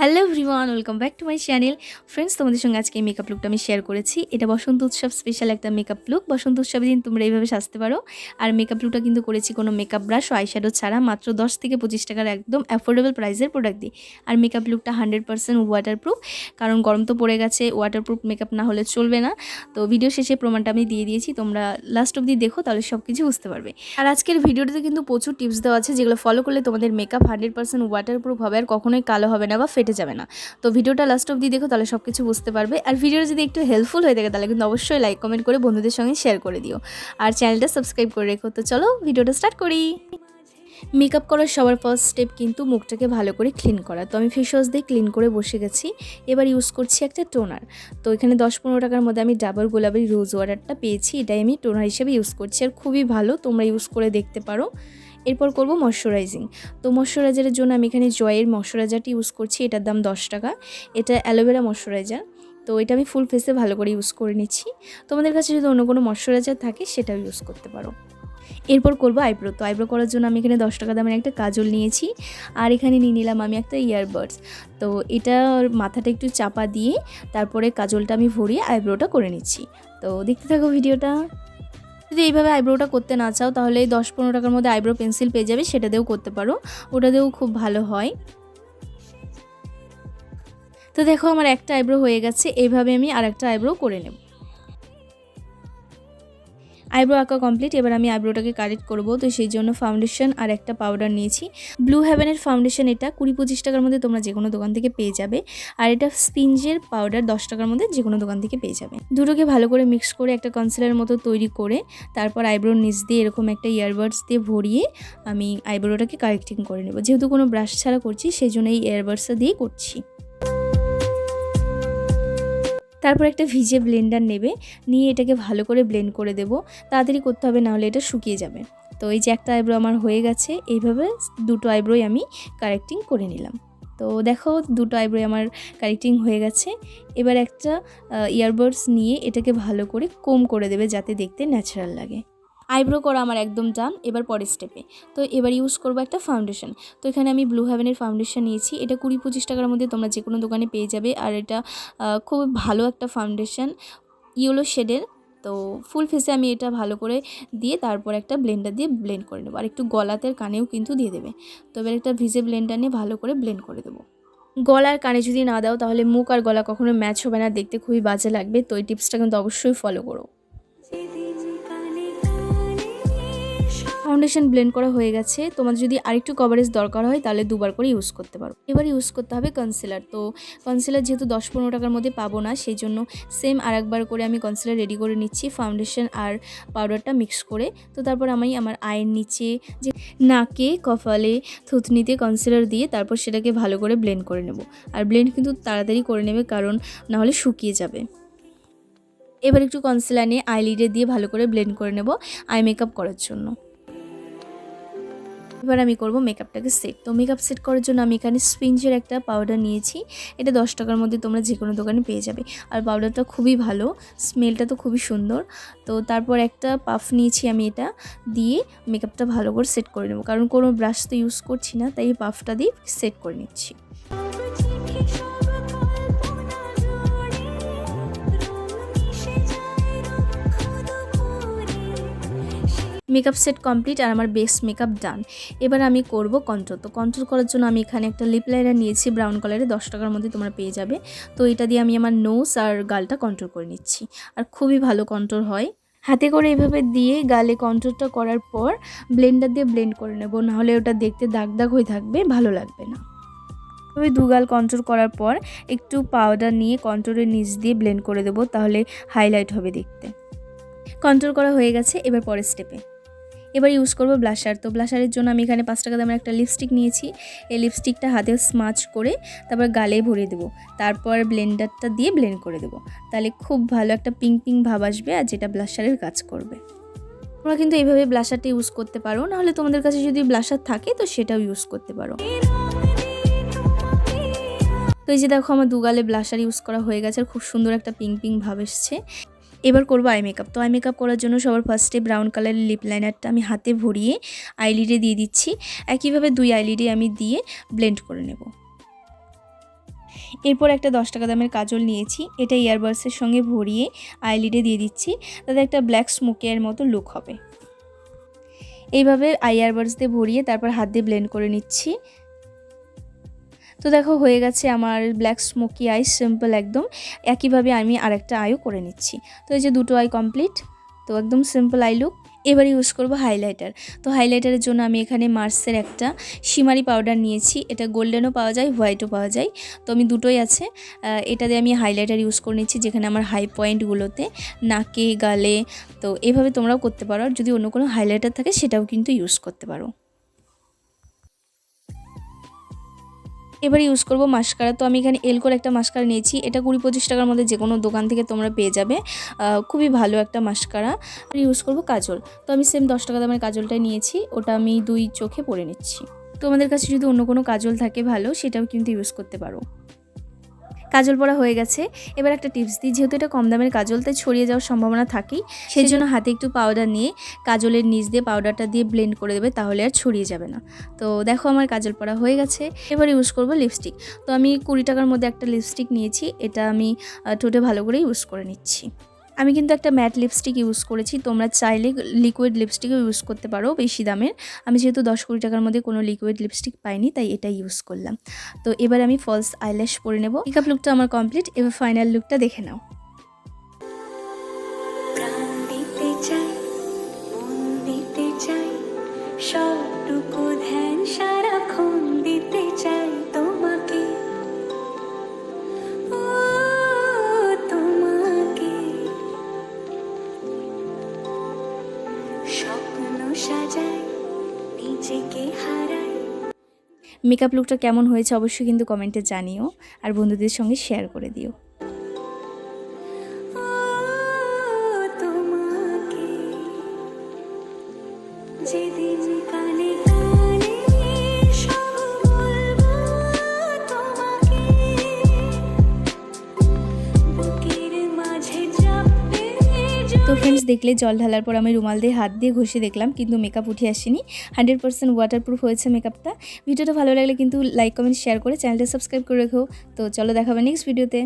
Hello everyone, welcome back to my channel. Friends, তোমাদের সঙ্গে আজকে এই মেকআপ লুকটা আমি শেয়ার করেছি। এটা বসন্ত উৎসব স্পেশাল একটা মেকআপ লুক। বসন্ত উৎসবের দিন তোমরা এইভাবে সাজতে পারো। আর মেকআপ লুকটা কিন্তু করেছি কোনো মেকআপ ব্রাশ ও আইশ্যাডো ছাড়া, মাত্র 10 থেকে 25 টাকার একদম অ্যাফোর্ডেবল প্রাইসের প্রোডাক্ট দিয়ে। আর মেকআপ লুকটা 100% ওয়াটারপ্রুফ, কারণ গরম তো পড়ে গেছে, ওয়াটারপ্রুফ মেকআপ না হলে চলবে না। তো ভিডিও শেষে প্রমাণটা আমি দিয়ে দিয়েছি, তোমরা লাস্ট অবধি দেখো, তাহলে সব কিছু বুঝতে পারবে। আর আজকের ভিডিওটাতে কিন্তু প্রচুর টিপস দেওয়া আছে, যেগুলো ফলো করলে তোমাদের মেকআপ 100% ওয়াটারপ্রুফ হবে আর কখনোই কালো হবে না বা ফেটে যাবে না। তো ভিডিওটা লাস্ট অবধি দেখো, তাহলে সব কিছু বুঝতে পারবে। আর ভিডিওটা যদি একটু হেল্পফুল হয়ে থাকে তাহলে কিন্তু অবশ্যই লাইক কমেন্ট করে বন্ধুদের সঙ্গে শেয়ার করে দিও, আর চ্যানেলটা সাবস্ক্রাইব করে রেখো। তো চলো ভিডিওটা স্টার্ট করি। মেকআপ করার সবার ফার্স্ট স্টেপ কিন্তু মুখটাকে ভালো করে ক্লিন করা। তো আমি ফেস ওয়াশ দিয়ে ক্লিন করে বসে গেছি। এবার ইউজ করছি একটা টোনার। তো এখানে 10-15 টাকার মধ্যে আমি ডাবর গোলাপের রোজ ওয়াটারটা পেয়েছি, এটাই আমি টোনার হিসেবে ইউজ করছি, আর খুবই ভালো, তোমরা ইউজ করে দেখতে পারো। এরপর করব ময়শ্চারাইজিং। তো ময়শ্চারাইজারের জন্য আমি এখানে জয়ের ময়শ্চারাইজারটি ইউজ করছি, এটার দাম 10 টাকা। এটা অ্যালোভেরা ময়শ্চারাইজার। তো এটা আমি ফুল ফেসে ভালো করে ইউজ করে নিচ্ছি। তোমাদের কাছে যদি অন্য কোনো ময়শ্চারাইজার থাকে সেটাও ইউজ করতে পারো। এরপর করবো আইব্রো। তো আইব্রো করার জন্য আমি এখানে 10 টাকা দামের একটা কাজল নিয়েছি, আর এখানে নিয়ে নিলাম আমি একটা ইয়ারবাডস। তো এটা মাথাটা একটু চাপা দিয়ে তারপরে কাজলটা আমি ভরিয়ে আইব্রোটা করে নিচ্ছি। তো দেখতে থাকো ভিডিওটা। যদি এইভাবে আইব্রোটা করতে না চাও তাহলে 10-15 টাকার মধ্যে আইব্রো পেন্সিল পেয়ে যাবে, সেটা দিয়েও করতে পারো, ওটা দিয়েও খুব ভালো হয়। তো দেখো আমার একটা আইব্রো হয়ে গেছে, এইভাবে আমি আর একটা আইব্রো করে নেব। আইব্রো আঁকা কমপ্লিট। এবার আমি আইব্রোটাকে কারেক্ট করব। তো সেই জন্য ফাউন্ডেশন আর একটা পাউডার নিয়েছি, ব্লু হেভেনের ফাউন্ডেশন। এটা 20-25 টাকার মধ্যে তোমরা যে কোনো দোকান থেকে পেয়ে যাবে, আর এটা স্পিঞ্জের পাউডার 10 টাকার মধ্যে যে কোনো দোকান থেকে পেয়ে যাবে। দুটোকে ভালো করে মিক্স করে একটা কনসিলার মতো তৈরি করে তারপর আইব্রোর নিচ দিয়ে এরকম একটা ইয়ারবাডস দিয়ে ভরিয়ে আমি আইব্রোটাকে কারেক্টিং করে নেব। যেহেতু কোনো ব্রাশ ছাড়া করছি সেই জন্য এই ইয়ারবাডসটা দিয়েই করছি। তারপর একটা ভিজে ব্লেন্ডার নেবে, নিয়ে এটাকে ভালো করে ব্লেন্ড করে দেব। তাড়াতাড়ি করতে হবে, নাহলে এটা শুকিয়ে যাবে। তো এই যে একটা আইব্রো আমার হয়ে গেছে, এইভাবে দুটো আইব্রোই আমি কারেক্টিং করে নিলাম। তো দেখো দুটো আইব্রোই আমার কারেক্টিং হয়ে গেছে। এবার একটা ইয়ারবাডস নিয়ে এটাকে ভালো করে কোম করে দেবে, যাতে দেখতে ন্যাচারাল লাগে। আইব্রো করা আমার একদম ডান। এবার পরের স্টেপে তো এবার ইউজ করবো একটা ফাউন্ডেশন। তো এখানে আমি ব্লু হেভেনের ফাউন্ডেশন নিয়েছি, এটা 20-25 টাকার মধ্যে তোমরা যে কোনো দোকানে পেয়ে যাবে, আর এটা খুব ভালো একটা ফাউন্ডেশন, ইয়েলো শেডের। তো ফুল ফেসে আমি এটা ভালো করে দিয়ে তারপর একটা ব্লেন্ডার দিয়ে ব্লেন্ড করে নেবো, আর একটু গলাতে কানেও কিন্তু দিয়ে দেবে। তো এবার একটা ভিজে ব্লেন্ডার নিয়ে ভালো করে ব্লেন্ড করে দেবো। গলার কানে যদি না দাও তাহলে মুখ আর গলা কখনো ম্যাচ হবে না, দেখতে খুবই বাজে লাগবে। তো এই টিপসটা কিন্তু অবশ্যই ফলো করো। ফাউন্ডেশন ব্লেন্ড করা হয়ে গেছে। তোমার যদি আরেকটু কভারেজ দরকার হয় তাহলে দুবার করে ইউজ করতে পারো। এবার ইউজ করতে হবে কনসিলার। তো কনসিলার যেহেতু 10-15 টাকার মধ্যে পাবো না, সেই জন্য সেম আরেকবার করে আমি কনসিলার রেডি করে নিচ্ছি, ফাউন্ডেশন আর পাউডারটা মিক্স করে। তো তারপর আমি আমার আয়ের নিচে, যে নাকে, কপালে, থুতনিতে কনসিলার দিয়ে তারপর সেটাকে ভালো করে ব্লেন্ড করে নেব। আর ব্লেন্ড কিন্তু তাড়াতাড়ি করে নেবে, কারণ নাহলে শুকিয়ে যাবে। এবার একটু কনসিলার নিয়ে আইলিডে দিয়ে ভালো করে ব্লেন্ড করে নেব আই মেকআপ করার জন্য। এবার আমি করব মেকআপটাকে সেট। তো মেকআপ সেট করার জন্য আমি এখানে স্পিঞ্জের একটা পাউডার নিয়েছি, এটা 10 টাকার মধ্যে তোমরা যে কোনো দোকানে পেয়ে যাবে, আর পাউডারটা খুবই ভালো, স্মেলটা তো খুবই সুন্দর। তো তারপর একটা পাফ নিয়েছি, আমি এটা দিয়ে মেকআপটা ভালো করে সেট করে নেব, কারণ কোনো ব্রাশ তো ইউজ করছি না, তাই এই পাফটা দিয়ে সেট করে নিচ্ছি। মেকআপ সেট কমপ্লিট, আর আমার বেস মেকআপ ডান। এবার আমি করব কন্ট্রোল। তো কন্ট্রোল করার জন্য আমি এখানে একটা লিপ লাইনার নিয়েছি, ব্রাউন কালারে, 10 টাকার মধ্যে তোমরা পেয়ে যাবে। তো এটা দিয়ে আমি আমার নোজ আর গালটা কন্ট্রোল করে নিচ্ছি, আর খুবই ভালো কন্ট্রোল হয়। হাতে করে এভাবে দিয়ে গালে কন্ট্রোলটা করার পর ব্লেন্ডার দিয়ে ব্লেন্ড করে নেব, নাহলে ওটা দেখতে দাগ দাগ হয়ে থাকবে, ভালো লাগবে না। ওই দুগাল কন্ট্রোল করার পর একটু পাউডার নিয়ে কন্ট্রোলের নিচ দিয়ে ব্লেন্ড করে দেবো, তাহলে হাইলাইট হবে দেখতে। কন্ট্রোল করা হয়ে গেছে। এবার পরের স্টেপে এবার ইউজ করব ব্লাশার। তো ব্লাশারের জন্য আমি এখানে 5 টাকা দামের একটা লিপস্টিক নিয়েছি, এই লিপস্টিকটা হাতে স্মাচ করে তারপর গালে ভরে দেবো, তারপর ব্লেন্ডারটা দিয়ে ব্লেন্ড করে দেবো, তাহলে খুব ভালো একটা পিঙ্ক পিঙ্ক ভাব আসবে, আর যেটা ব্লাশারের কাজ করবে। তোমরা কিন্তু এইভাবে ব্লাশারটা ইউজ করতে পারো, নাহলে তোমাদের কাছে যদি ব্লাশার থাকে তো সেটাও ইউজ করতে পারো। তো এই যে দেখো আমার দুগালে ব্লাশার ইউজ করা হয়ে গেছে, আর খুব সুন্দর একটা পিঙ্ক পিঙ্ক ভাব এসছে। এবার করব আই মেকআপ। তো আই মেকআপ করার জন্য সবার ফার্স্টে ব্রাউন কালারের লিপ লাইনারটা আমি হাতে ভরিয়ে আইলিডে দিয়ে দিচ্ছি। একইভাবে দুই আইলিডে আমি দিয়ে ব্লেন্ড করে নেব। এরপর একটা 10 টাকা দামের কাজল নিয়েছি, এটা ইয়ারবাডসের সঙ্গে ভরিয়ে আইলিডে দিয়ে দিচ্ছি, তাতে একটা ব্ল্যাক স্মোকিয়ার মতো লুক হবে। এইভাবে ইয়ারবাডস দিয়ে ভরিয়ে তারপর হাত দিয়ে ব্লেন্ড করে নিচ্ছি। তো দেখো হয়ে গেছে আমার ব্ল্যাক স্মোকি আই, সিম্পল একদম। একইভাবে আমি আরেকটা আইও করে নিচ্ছি। তো এই যে দুটো আই কমপ্লিট, তো একদম সিম্পল আই লুক। এবার ইউজ করব হাইলাইটার। তো হাইলাইটারের জন্য আমি এখানে মার্সের একটা শিমারি পাউডার নিয়েছি, এটা গোল্ডেনও পাওয়া যায়, হোয়াইটও পাওয়া যায়, তো আমি দুটোই আছে। এটা দিয়ে আমি হাইলাইটার ইউজ করে নিচ্ছি যেখানে আমার হাই পয়েন্টগুলোতে, নাকে, গালে। তো এভাবে তোমরাও করতে পারো, আর যদি অন্য কোনো হাইলাইটার থাকে সেটাও কিন্তু ইউজ করতে পারো। এবার ইউজ করব মাস্কারা। তো আমি এখানে এলকোর একটা মাস্কারা নিয়েছি, এটা 20-25 টাকার মধ্যে যে কোনো দোকান থেকে তোমরা পেয়ে যাবে, খুবই ভালো একটা মাস্কারা। আর ইউজ করব কাজল। তো আমি সেম 10 টাকা দামের কাজলটাই নিয়েছি, ওটা আমি 2 চোখে পরে নিচ্ছি। তোমাদের কাছে যদি অন্য কোনো কাজল থাকে ভালো, সেটাও কিন্তু ইউজ করতে পারো। কাজল পরা হয়ে গেছে। এবার একটা টিপস দিই, যেহেতু এটা কম দামের কাজল তাই ছড়িয়ে যাওয়ার সম্ভাবনা থাকেই, সেই জন্য হাতে একটু পাউডার নিয়ে কাজলের নিচ দিয়ে পাউডারটা দিয়ে ব্লেন্ড করে দেবে, তাহলে আর ছড়িয়ে যাবে না। তো দেখো আমার কাজল পরা হয়ে গেছে। এবার ইউজ করব লিপস্টিক। তো আমি 20 টাকার মধ্যে একটা লিপস্টিক নিয়েছি, এটা আমি ঠোঁটে ভালো করে ইউজ করে নিচ্ছি। আমি কিন্তু একটা ম্যাট লিপস্টিক ইউজ করেছি, তোমরা চাইলে লিকুইড লিপস্টিকও ইউজ করতে পারো বেশি দামের। আমি যেহেতু 10-20 টাকার মধ্যে কোনো লিকুইড লিপস্টিক পাইনি তাই এটা ইউজ করলাম। তো এবার আমি ফলস আইল্যাশ পরে নেব। মেকআপ লুকটা আমার কমপ্লিট, এবার ফাইনাল লুকটা দেখে নাও। সবটুকু ধ্যান সারাক্ষণ দিতে চাই তোমাকে, মেকআপ লুকটা কেমন হয়েছে অবশ্যই কিন্তু কমেন্টে জানিও, আর বন্ধুদের সঙ্গে শেয়ার করে দিও। তো ফ্রেন্ডস, দেখলে জল ঢালার পর আমি রুমাল দিয়ে হাত দিয়ে ঘষে দেখলাম, কিন্তু মেকআপ উঠে আসেনি। 100% ওয়াটারপ্রুফ হয়েছে মেকআপটা। ভিডিওটা ভালো লাগলে কিন্তু লাইক, কমেন্ট, শেয়ার করে চ্যানেলটা সাবস্ক্রাইব করে রেখো। তো চলো দেখাবে নেক্সট ভিডিওতে।